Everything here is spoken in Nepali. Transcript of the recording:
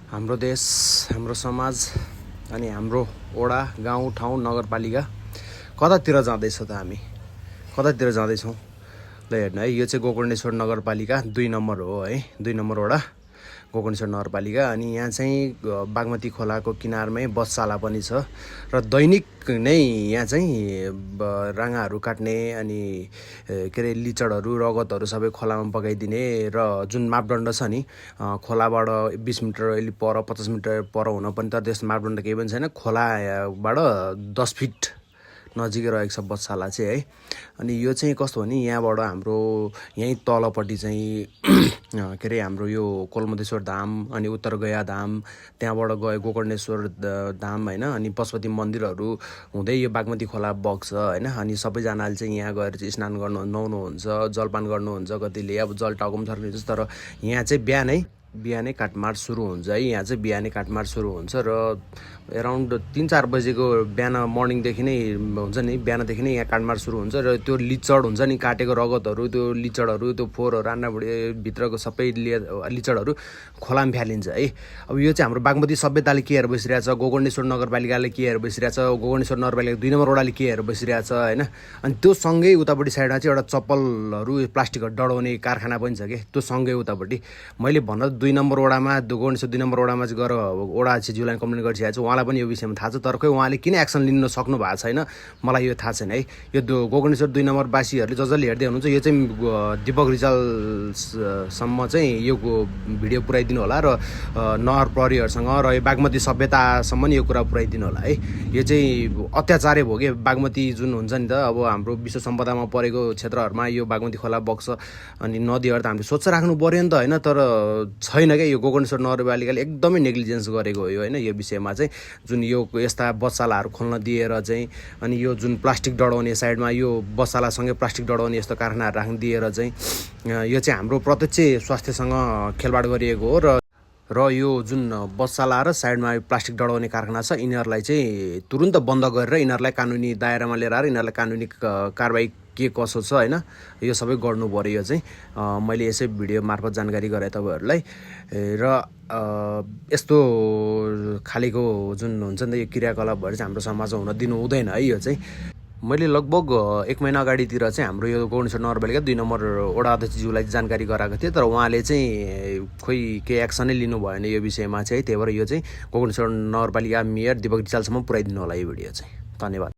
हाम्रो देश, हाम्रो समाज अनि हाम्रो वडा, गाउँ, ठाउँ, नगरपालिका कतातिर जाँदैछ त हामी? कतातिर जाँदैछौँ? ल हेर्नु है, यो चाहिँ गोकर्णेश्वर नगरपालिका 2 नम्बर हो है, 2 नम्बर वडा गोकर्णेश्वर नगरपालिका। अनि यहाँ चाहिँ बागमती खोलाको किनारमै बसशाला पनि छ र दैनिक नै यहाँ चाहिँ राँगाहरू काट्ने अनि के अरे लिचडहरू रगतहरू सबै खोलामा बगाइदिने र जुन मापदण्ड छ नि, खोलाबाट 20 मिटर अलि पर 50 मिटर पर हुन पनि, तर त्यस्तो मापदण्ड केही पनि छैन। खोलाबाट 10 फिट नजिकै रहेको छ बसशाला चाहिँ है। अनि यो चाहिँ कस्तो भने यहाँबाट हाम्रो यहीँ तलपट्टि चाहिँ के अरे हाम्रो यो कोलमधेश्वर धाम अनि उत्तर गया धाम, त्यहाँबाट गए गोकर्णेश्वर धाम होइन, अनि पशुपति मन्दिरहरू हुँदै यो बागमती खोला बग्छ होइन। अनि सबैजनाले चाहिँ यहाँ गएर चाहिँ स्नान गर्नु नुहाउनुहुन्छ, जलपान गर्नुहुन्छ, कतिले अब जल टाउको पनि छर्किन्छ। तर यहाँ चाहिँ बिहानै काटमाड सुरु हुन्छ है। यहाँ चाहिँ बिहानै काटमाड सुरु हुन्छ र एराउन्ड 3-4 बजेको बिहान मर्निङदेखि नै हुन्छ नि, बिहानदेखि नै यहाँ काटमाड सुरु हुन्छ र त्यो लिचड हुन्छ नि, काटेको रगतहरू, त्यो लिचडहरू, त्यो फोहोरहरू, रान्नाभुँडी भित्रको सबै लिचडहरू खोलामा फ्यालिन्छ है। अब यो चाहिँ हाम्रो बागमती सभ्यताले के हेरेर बसिरहेछ, गोकर्णेश्वर नगरपालिकाले के हेरेर बसिरहेछ, गोकर्णेश्वर नगरपालिका 2 नम्बर वडाले के हेरेर बसिरहेछ होइन। अनि त्यो सँगै उतापट्टि साइडमा चाहिँ एउटा चप्पलहरू प्लास्टिकहरू डढाउने कारखाना पनि छ कि, त्यो सँगै उतापट्टि। मैले भन्न 2 नम्बर वडामा, गोकर्णेश्वर 2 नम्बर वडामा चाहिँ गएर वडा अध्यक्षज्यूलाई कम्प्लेन गरिसकेको छु, उहाँलाई पनि यो विषयमा थाहा छ। तर खोइ उहाँले किन एक्सन लिन सक्नु भएको छैन मलाई यो थाहा छैन है। यो गोकर्णेश्वर 2 नम्बर वासीहरूले जसले हेर्दै हुनुहुन्छ, यो चाहिँ दीपक रिजालसम्म चाहिँ यो भिडियो पुऱ्याइदिनु होला र नहर प्रहरीहरूसँग र यो बागमती सभ्यतासम्म नि यो कुरा पुऱ्याइदिनु होला है। यो चाहिँ अत्याचारै भयो कि, बागमती जुन हुन्छ नि त, अब हाम्रो विश्व सम्पदामा परेको क्षेत्रहरूमा यो बागमती खोला बग्छ अनि नदीहरू त हामीले स्वच्छ राख्नु पर्यो नि त होइन। तर छैन क्या, यो गोकर्णेश्वर नगरपालिकाले एकदमै नेग्लिजेन्स गरेको हो यो होइन। यो विषयमा चाहिँ जुन यो यस्ता बसशालाहरू खोल्न दिएर चाहिँ, अनि यो जुन प्लास्टिक डढाउने साइडमा यो बसशालासँगै प्लास्टिक डढाउने यस्तो कारखानाहरू राख्न दिएर चाहिँ यो चाहिँ हाम्रो प्रत्यक्ष स्वास्थ्यसँग खेलवाड गरिएको हो। र यो जुन बसशाला र साइडमा यो प्लास्टिक डढाउने कारखाना छ, यिनीहरूलाई चाहिँ तुरुन्त बन्द गरेर यिनीहरूलाई कानुनी दायरामा लिएर आएर यिनीहरूलाई कानुनी कारबाही के कसो छ होइन, यो सबै गर्नु पऱ्यो। यो चाहिँ मैले यसै भिडियो मार्फत जानकारी गराएँ तपाईँहरूलाई। र यस्तो खालीको जुन हुन्छ नि त यो क्रियाकलापहरू चाहिँ हाम्रो समाजमा हुन दिनु हुँदैन है। यो चाहिँ मैले लगभग 1 महिना अगाडितिर चाहिँ हाम्रो यो गोकर्णेश्वर नगरपालिका 2 नम्बर वडा अध्यक्षज्यूलाई जानकारी गराएको थिएँ, तर उहाँले चाहिँ खोइ केही एक्सनै लिनु भएन यो विषयमा चाहिँ। त्यही भएर यो चाहिँ गोकर्णेश्वर नगरपालिका मेयर दीपक रिजालसम्म पुऱ्याइदिनु होला यो भिडियो चाहिँ। धन्यवाद।